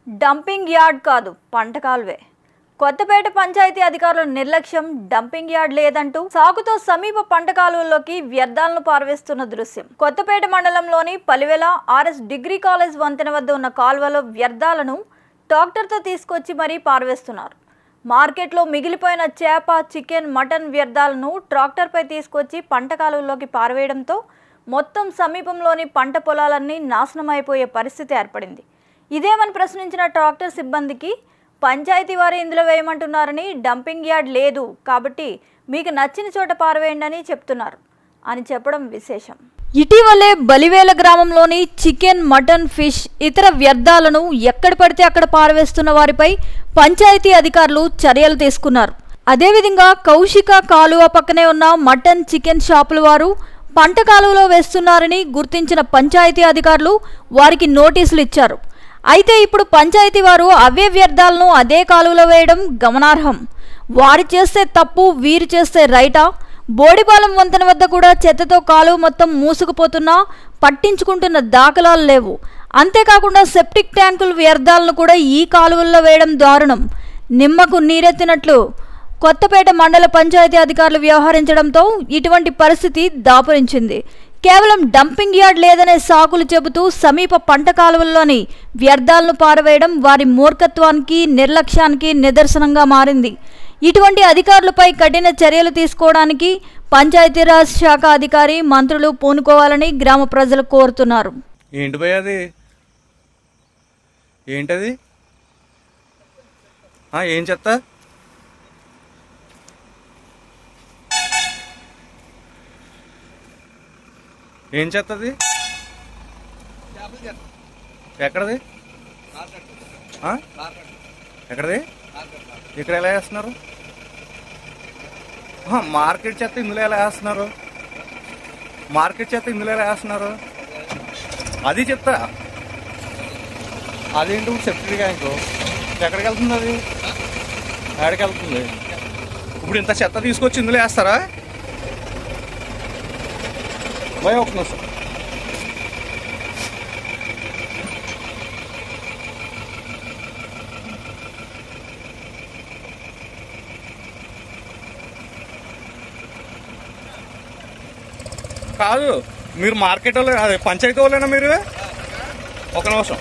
Dumping yard కాదు పంట కాలువే. కొత్తపేట పంచాయతీ అధికారుల నిర్లక్ష్యం. డంపింగ్ యార్డ్ లేదంటూ సాగుతో సమీప పంట కాలువల్లోకి వ్యర్థాలను పారవేస్తున్న దృశ్యం. కొత్తపేట మండలంలోని పలివెల ఆర్ఎస్ డిగ్రీ కాలేజ్ వంతెన వద్ద ఉన్న కాలువలో వ్యర్థాలను ట్రాక్టర్తో తీసుకొచ్చి మరీ పారవేస్తున్నారు. మార్కెట్లో మిగిలిపోయిన చేప, చికెన్, మటన్ వ్యర్థాలను ట్రాక్టర్పై తీసుకొచ్చి పంట కాలువల్లోకి పారవేయడంతో మొత్తం సమీపంలోని పంట పొలాలన్నీ నాశనం అయిపోయే పరిస్థితి ఏర్పడింది. ఇదేమని ప్రశ్నించిన ట్రాక్టర్ సిబ్బందికి పంచాయతీ వారు ఇందులో వేయమంటున్నారని, డంపింగ్ యార్డ్ లేదు కాబట్టి మీకు నచ్చిన చోట పారవేయండి అని చెప్తున్నారు అని చెప్పడం విశేషం. ఇటీవలే బలివేల గ్రామంలోని చికెన్, మటన్, ఫిష్ ఇతర వ్యర్థాలను ఎక్కడ పడితే అక్కడ పారవేస్తున్న వారిపై పంచాయతీ అధికారులు చర్యలు తీసుకున్నారు. అదేవిధంగా కౌశిక కాలువ పక్కనే ఉన్న మటన్, చికెన్ షాపుల వారు పంట కాలువలో వేస్తున్నారని గుర్తించిన పంచాయతీ అధికారులు వారికి నోటీసులు ఇచ్చారు. అయితే ఇప్పుడు పంచాయతీ వారు అవే వ్యర్థాలను అదే కాలువలో వేయడం గమనార్హం. వారు చేస్తే తప్పు, వీరు చేస్తే రైటా? బోడిపాలెం వంతెన వద్ద కూడా చెత్తతో కాలువ మొత్తం మూసుకుపోతున్నా పట్టించుకుంటున్న దాఖలాలు లేవు. అంతేకాకుండా సెప్టిక్ ట్యాంకుల వ్యర్థాలను కూడా ఈ కాలువల్లో వేయడం దారుణం. నిమ్మకు నీరెత్తినట్లు కొత్తపేట మండల పంచాయతీ అధికారులు వ్యవహరించడంతో ఇటువంటి పరిస్థితి దాపురించింది. కేవలం డంపింగ్ యార్డ్ లేదనే సాకులు చెబుతూ సమీప పంట కాలువల్లోని వ్యర్థాలను పారవేయడం వారి మూర్ఖత్వానికి, నిర్లక్ష్యానికి నిదర్శనంగా మారింది. ఇటువంటి అధికారులపై కఠిన చర్యలు తీసుకోవడానికి పంచాయతీరాజ్ శాఖ అధికారి, మంత్రులు పూనుకోవాలని గ్రామ ప్రజలు కోరుతున్నారు. ఏంటి భయ్ అది? ఏంటది? ఏం చెత్త? ఏం చెత్తది? ఎక్కడది? ఎక్కడది? ఇక్కడ ఎలా వేస్తున్నారు? మార్కెట్ చెత్త ఇందులో ఎలా వేస్తున్నారు? మార్కెట్ చెత్త ఇందులో ఎలా వేస్తున్నారు? అది చెత్త. అదేంటి సెప్టిక్ ట్యాంకు ఎక్కడికి వెళ్తుంది? అది ఎక్కడికి వెళ్తుంది? ఇప్పుడు ఇంత చెత్త తీసుకొచ్చి ఇందులో వేస్తారా? భయ ఒక నిమిషం. కాదు, మీరు మార్కెట్ వాళ్ళు, అదే పంచాయతీ వాళ్ళేనా మీరు? ఒక నిమిషం,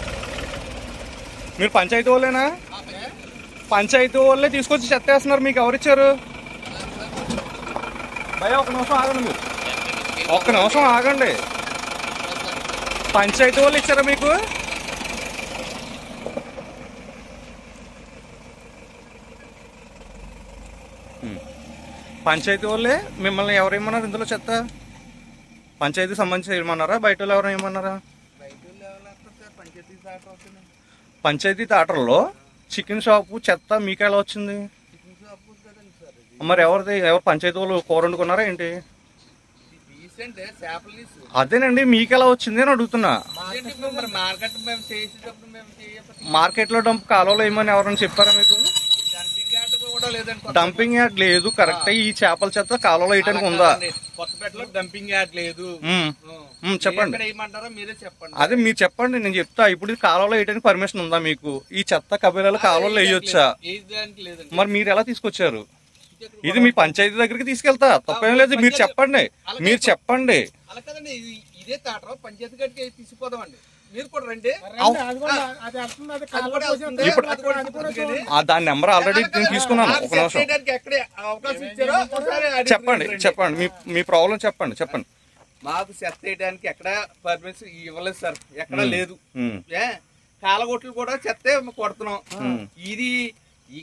మీరు పంచాయతీ వాళ్ళేనా? పంచాయతీ వాళ్ళే తీసుకొచ్చి చెత్త వేస్తున్నారు. మీకు ఎవరిచ్చారు? భయ ఒక నిమిషం ఆగండి, మీరు ఒక్క నిమిషం ఆగండి. పంచాయతీ వాళ్ళు ఇచ్చారా మీకు? పంచాయతీ వాళ్ళే మిమ్మల్ని ఎవరు ఏమన్నారు ఇందులో చెత్త? పంచాయతీ సంబంధించి ఏమన్నారా? బయట వాళ్ళు ఎవరైనా ఏమన్నారా? పంచాయతీ థియేటర్లో చికెన్ షాపు చెత్త మీకు ఎలా వచ్చింది? మరి ఎవరిది? ఎవరు పంచాయతీ వాళ్ళు కూర వండుకున్నారా ఏంటి? అదేనండి, మీకు ఎలా వచ్చింది అని అడుగుతున్నా. మార్కెట్ లో డంప్ కాలువలో ఏమని ఎవరైనా చెప్పారా మీకు? డంపింగ్ యార్డ్ లేదు, కరెక్ట్. ఈ చేపల చెత్త కాలువలో వేయడానికి ఉందా? డంపింగ్ యార్డ్ లేదు. చెప్పండి, అదే మీరు చెప్పండి, నేను చెప్తా. ఇప్పుడు ఇది కాలువలో వేయడానికి పర్మిషన్ ఉందా మీకు? ఈ చెత్త కబేలాలు కాలువలో వేయొచ్చా? మరి మీరు ఎలా తీసుకొచ్చారు? ఇది మీ పంచాయతీ దగ్గరికి తీసుకెళ్తా, తప్పేం లేదు. మీరు చెప్పండి, మీరు చెప్పండి. దాని నెంబర్ ఆల్రెడీ నేను తీసుకున్నాను. ఒక నిమిషం చెప్పండి, చెప్పండి మీ ప్రాబ్లం చెప్పండి. చెప్పండి. మాకు చెత్త వేయడానికి ఎక్కడ పర్మిషన్ ఇవ్వలేదు సార్, ఎక్కడ లేదు. కాలగొట్లు కూడా చెత్త కొడుతున్నాం. ఇది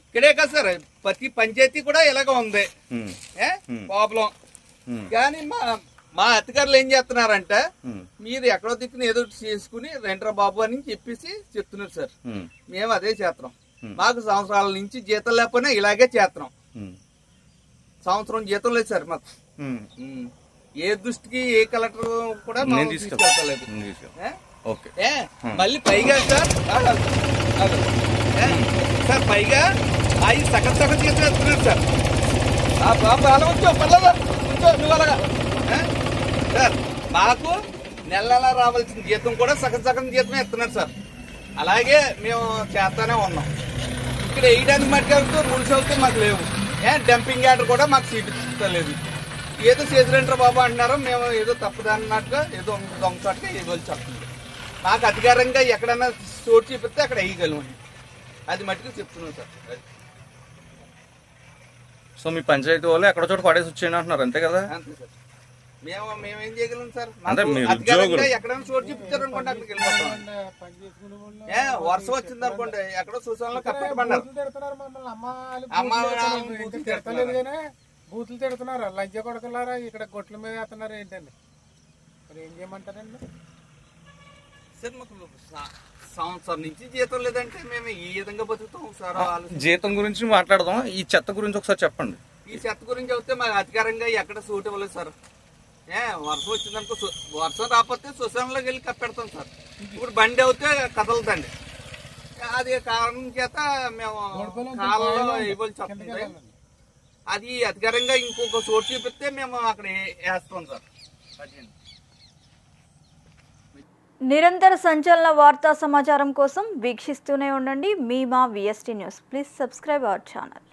ఇక్కడే కదా సార్, ప్రతి పంచాయతీ కూడా ఇలాగ ఉంది ప్రాబ్లం. కానీ మా అధికారులు ఏం చేస్తున్నారంటే, మీరు ఎక్కడో దిక్కున ఏదో చేసుకుని రెండ్రా బాబు అని చెప్పేసి చెప్తున్నారు సార్. మేము అదే చేస్తున్నాం. మాకు సంవత్సరాల నుంచి జీతం లేకపోయినా ఇలాగే చేస్తున్నాం. సంవత్సరం జీతం లేదు సార్ మాకు. ఏ దృష్టికి ఏ కలెక్టర్ కూడా తీసుకెళ్తలేదు. మళ్ళీ పైగా సార్ పైగా అవి సగం సగం జీతం ఎత్తున్నారు సార్. నువ్వు అలాగా సార్, మాకు నెల రావాల్సిన జీతం కూడా సగం సగం జీతం ఇస్తున్నారు సార్. అలాగే మేము చేస్తానే ఉన్నాం. ఇక్కడ వేయడానికి మట్టుకు రూల్స్ అవుతే మాకు లేవు. డంపింగ్ యార్డ్ కూడా మాకు చూపించలేదు. ఏదో చేసిరంటారు బాబు అంటున్నారు, మేము ఏదో తప్పదన్నట్టుగా ఏదో దొంగసాటుగా ఏదో చెప్తుంది. మాకు అధికారంగా ఎక్కడైనా చోటు చూపిస్తే అక్కడ వేయగలమండి. అది మట్టుకు చెప్తున్నాం సార్. సో మీ పంచాయతీ వాళ్ళు ఎక్కడ చోట పడేసి వచ్చేయండి అంటున్నారు, అంతే కదా? అంతే సార్. మేమేం చేయగలం సార్? అంటే మీరు అధికారంగా ఎక్కడైనా చోటు చూపించారు అనుకోండి అక్కడికి వెళ్ళిపోతాం. వర్షం వచ్చింది అనుకోండి, ఎక్కడో సూచనలో కప్పెట్టమన్నారు. బూతులు తిడుతున్నారు, లంచ కొడుతున్నారా, ఇక్కడ గొట్ల మీద వేస్తున్నారు ఏంటండి? మరి ఏం చేయమంటారండి సార్? మాకు సంవత్సరం నుంచి జీతం లేదంటే మేము ఈ విధంగా బతుకుతాం సార్. జీతం గురించి మాట్లాడదాం, ఈ చెత్త గురించి ఒకసారి చెప్పండి. ఈ చెత్త గురించి చెప్తే మాకు అధికారంగా ఎక్కడ సూట్ ఇవ్వలేదు సార్. వర్షం వచ్చిందనుకో, వర్షం రాకపోతే శ్మశానంలోకి వెళ్ళి కప్పెడతాం సార్. ఇప్పుడు బండి అవుతే కదలదండి. అది కారణం చేత మేము కాలంలో ఇవ్వాలి చెప్తుంది. అది అధికారంగా ఇంకొక చోటు చూపిస్తే మేము అక్కడ వేస్తాం సార్. నిరంతర సంచలన వార్తా సమాచారం కోసం వీక్షిస్తూనే ఉండండి మీ మా VST news. Please subscribe our channel.